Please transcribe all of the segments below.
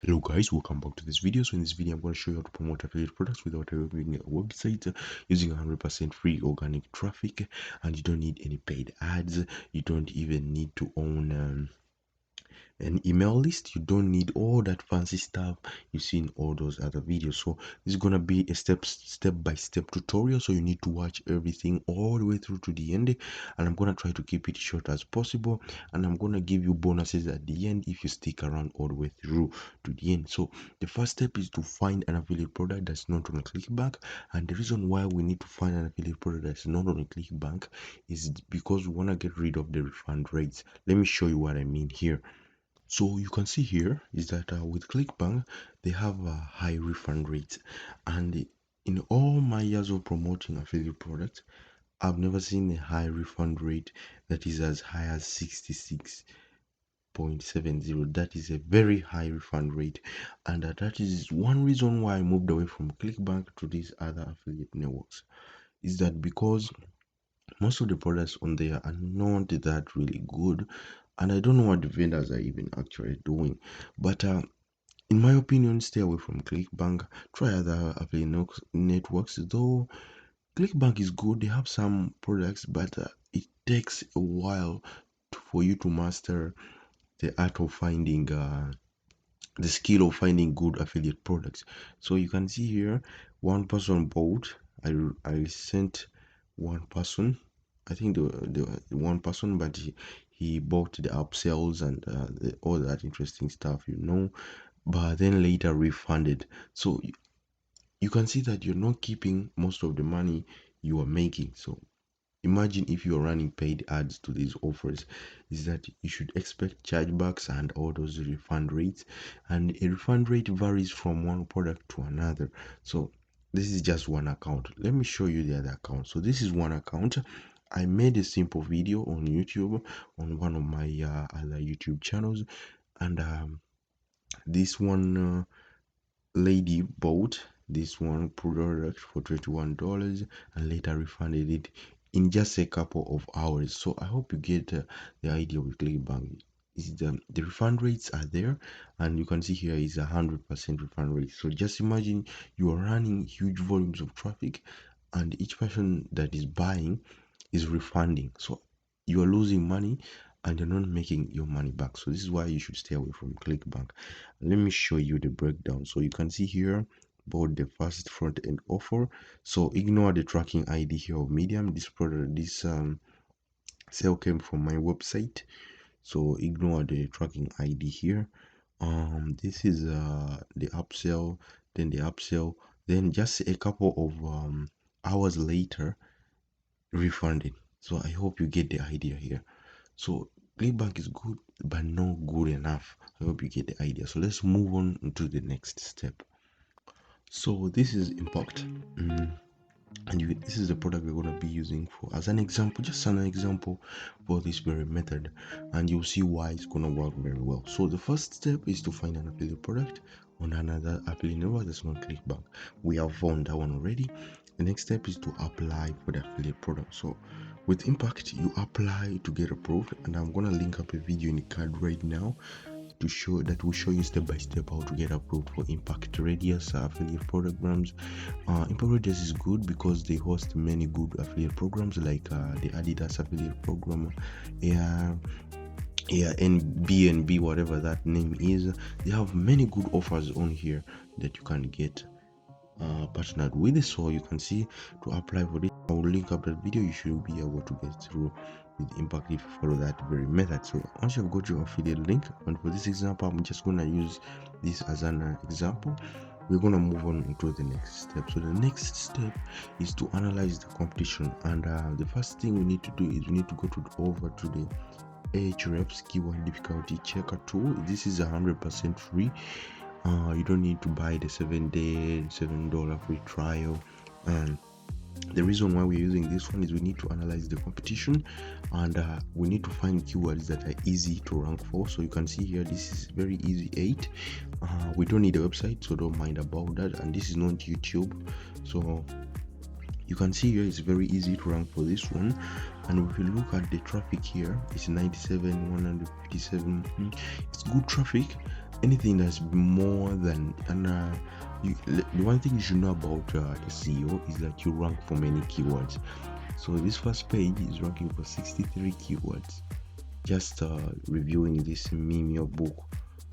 Hello guys, welcome back to this video. So in this video I'm going to show you how to promote affiliate products without having a website, using 100% free organic traffic, and you don't need any paid ads. You don't even need to own an email list. You don't need all that fancy stuff you see in all those other videos. So this is gonna be a step-by-step tutorial, so you need to watch everything all the way through to the end, and I'm gonna try to keep it short as possible, and I'm gonna give you bonuses at the end if you stick around all the way through to the end. So the first step is to find an affiliate product that's not on ClickBank, and the reason why we need to find an affiliate product that's not on ClickBank is because we want to get rid of the refund rates. Let me show you what I mean here. So you can see here is that with ClickBank, they have a high refund rate, and in all my years of promoting affiliate products, I've never seen a high refund rate that is as high as 66.70. That is a very high refund rate, and that is one reason why I moved away from ClickBank to these other affiliate networks. Is that because most of the products on there are not that really good, and I don't know what the vendors are even actually doing. But in my opinion, stay away from ClickBank. Try other affiliate networks. Though ClickBank is good, they have some products, but it takes a while for you to master the art of finding the skill of finding good affiliate products. So you can see here, one person bought. I sent one person. I think the one person, but he bought the upsells and all that interesting stuff, but then later refunded. So you can see that you're not keeping most of the money you are making. So imagine if you're running paid ads to these offers, is that you should expect chargebacks and all those refund rates, and a refund rate varies from one product to another. So this is just one account. Let me show you the other account. So this is one account. I made a simple video on YouTube, on one of my other YouTube channels, and this one lady bought this one product for $21 and later refunded it in just a couple of hours. So I hope you get the idea with ClickBank. Is the refund rates are there, and you can see here is 100% refund rate. So just imagine you are running huge volumes of traffic, and each person that is buying is refunding. So you are losing money and you're not making your money back. So this is why you should stay away from ClickBank. Let me show you the breakdown. So you can see here about the first front end offer. So ignore the tracking ID here of Medium. This product, this sale came from my website, so ignore the tracking ID here. This is the upsell, then the upsell, then just a couple of hours later refunded. So I hope you get the idea here. So ClickBank is good, but not good enough. I hope you get the idea. So let's move on to the next step. So this is Impact, and this is the product we're going to be using for as an example, just an example for this very method, and you'll see why it's going to work very well. So the first step is to find an affiliate product on another affiliate network that's not ClickBank. We have found that one already. The next step is to apply for the affiliate product. So with Impact, you apply to get approved, and I'm going to link up a video in the card right now to show that will show you step by step how to get approved for Impact Radius affiliate programs. Impact Radius is good because they host many good affiliate programs like the Adidas affiliate program, NBNB, whatever that name is. They have many good offers on here that you can get partnered with. So you can see to apply for this, I will link up that video. You should be able to get through with Impact if you follow that very method. So once you've got your affiliate link, and for this example I'm just going to use this as an example, we're going to move on to the next step. So the next step is to analyze the competition, and the first thing we need to do is we need to go over to the Ahrefs keyword difficulty checker tool. This is 100% free. You don't need to buy the 7-day $7 free trial, and the reason why we're using this one is we need to analyze the competition, and we need to find keywords that are easy to rank for. So you can see here this is very easy 8. We don't need a website, so don't mind about that, and this is not YouTube. So you can see here it's very easy to rank for this one, and if you look at the traffic here, it's 97, 157. It's good traffic, anything that's more than the one thing you should know about SEO is that you rank for many keywords. So this first page is ranking for 63 keywords. Just reviewing this Mimeo book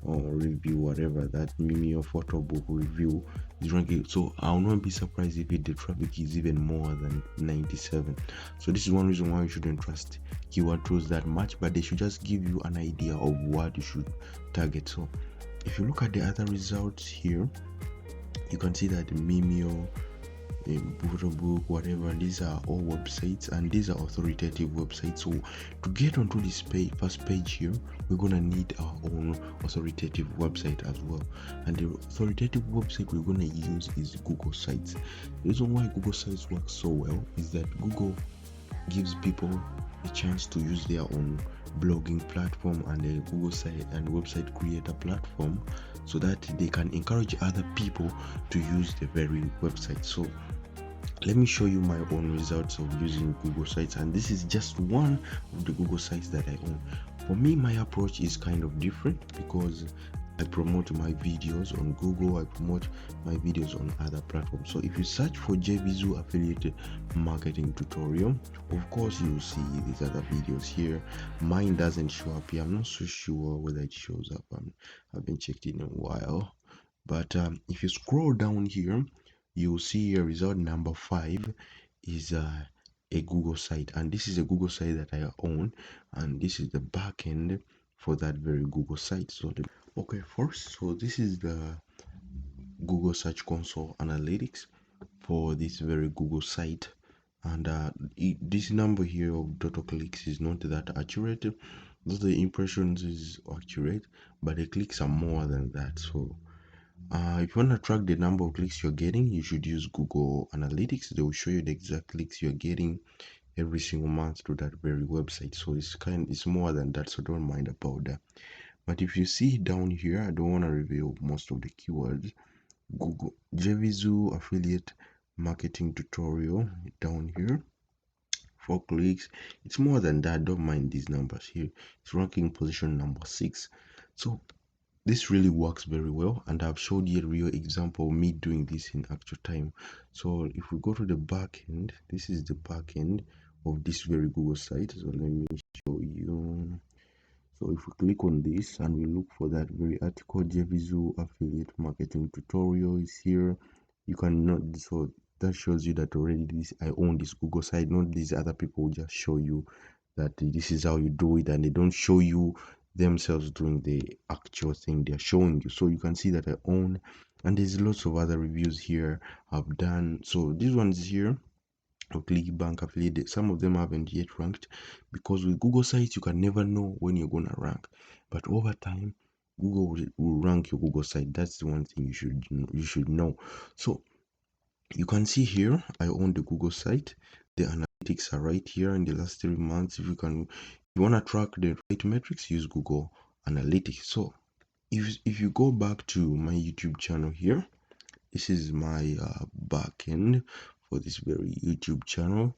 or review, whatever that Mimeo photo book review is ranking. So I'll not be surprised if the traffic is even more than 97. So this is one reason why you shouldn't trust keyword tools that much, but they should just give you an idea of what you should target. So if you look at the other results here, you can see that Mimeo, photo book, whatever, these are all websites, and these are authoritative websites. So to get onto this first page here, we're gonna need our own authoritative website as well, and the authoritative website we're gonna use is Google Sites. The reason why Google Sites works so well is that Google gives people a chance to use their own blogging platform and a Google site and website creator platform, so that they can encourage other people to use the very website. So let me show you my own results of using Google Sites, and this is just one of the Google Sites that I own. For me, my approach is kind of different because I promote my videos on Google, I promote my videos on other platforms. So if you search for JVZoo affiliate marketing tutorial, of course you'll see these other videos here. Mine doesn't show up here. I'm not so sure whether it shows up. I haven't checked in a while. But if you scroll down here, you'll see a result number 5 is a Google site, and this is a Google site that I own, and this is the backend for that very Google site. So okay, first, so this is the Google Search Console analytics for this very Google site, and this number here of total clicks is not that accurate. Though the impressions is accurate, but the clicks are more than that. So if you want to track the number of clicks you're getting, you should use Google Analytics. They will show you the exact clicks you're getting every single month to that very website. So it's more than that, so don't mind about that. But if you see down here, I don't want to reveal most of the keywords. Google JVZoo affiliate marketing tutorial down here, 4 clicks. It's more than that, don't mind these numbers here. It's ranking position number 6. So this really works very well, and I've showed you a real example of me doing this in actual time. So if we go to the back end, this is the back end of this very Google site. So let me show you. So if we click on this and we look for that very article, JVZoo affiliate marketing tutorial is here. You can not, so that shows you that already I own this Google site. Not these other people just show you that this is how you do it, and they don't show you themselves doing the actual thing they're showing you. So you can see that I own, and there's lots of other reviews here I've done. So these ones here of ClickBank affiliate, some of them haven't yet ranked, because with Google sites you can never know when you're gonna rank, but over time Google will rank your Google site. That's the one thing you should know. So you can see here I own the Google site. The analytics are right here in the last 3 months. If you want to track the right metrics, use Google Analytics. So if you go back to my YouTube channel here, this is my back end for this very YouTube channel.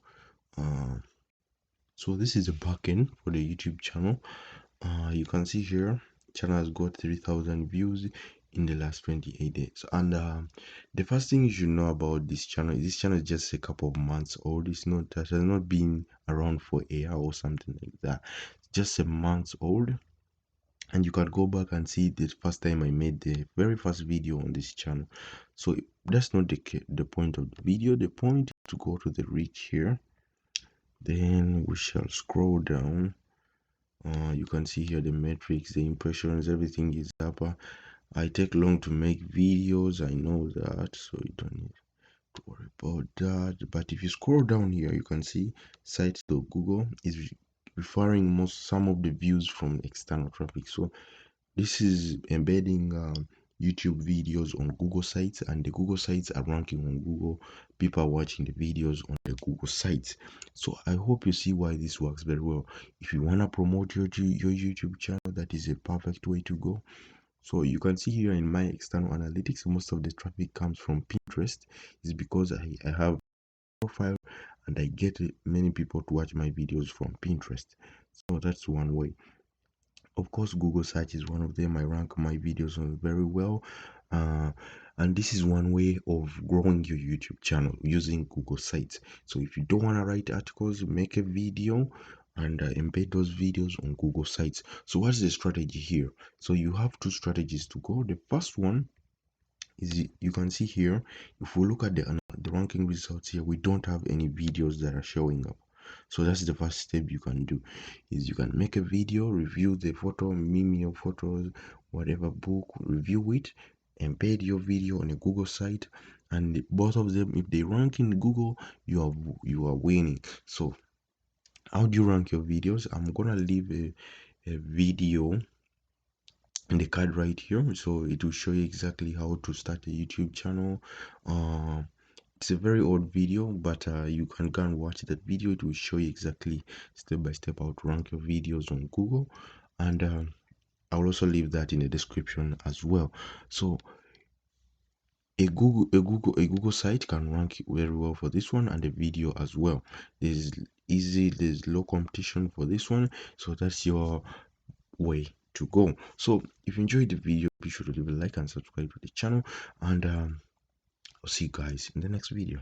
So this is the back end for the YouTube channel. You can see here channel has got 3,000 views in the last 28 days. And the first thing you should know about this channel is just a couple of months old. It has not been around for a year or something like that. It's just a month old, and you can go back and see the first time I made the very first video on this channel. So that's not the point of the video. The point is to go to the reach here, then we shall scroll down. You can see here the metrics, the impressions, everything is up. I take long to make videos, I know that, so you don't need to worry about that. But if you scroll down here, you can see sites.google is referring some of the views from external traffic. So this is embedding YouTube videos on Google sites, and the Google sites are ranking on Google. People are watching the videos on the Google sites. So I hope you see why this works very well. If you want to promote your YouTube channel, that is a perfect way to go. So you can see here in my external analytics, most of the traffic comes from Pinterest. Is because I have a profile and I get many people to watch my videos from Pinterest. So that's one way. Of course, Google search is one of them. I rank my videos on very well. uh, and this is one way of growing your YouTube channel using Google sites. So if you don't want to write articles, make a video and embed those videos on Google sites. So what's the strategy here? So you have two strategies to go. The first one is, you can see here, if we look at the ranking results here, we don't have any videos that are showing up. So that's the first step you can do, is you can make a video, review the photo, meme your photos, whatever book, review it, embed your video on a Google site, and both of them, if they rank in Google, you are winning. So how do you rank your videos? I'm gonna leave a video in the card right here, so it will show you exactly how to start a YouTube channel. It's a very old video, but you can go and watch that video. It will show you exactly step by step how to rank your videos on Google, and I'll also leave that in the description as well. So a Google site can rank very well for this one, and the video as well. There's low competition for this one, so that's your way to go. So if you enjoyed the video, be sure to leave a like and subscribe to the channel, and I'll see you guys in the next video.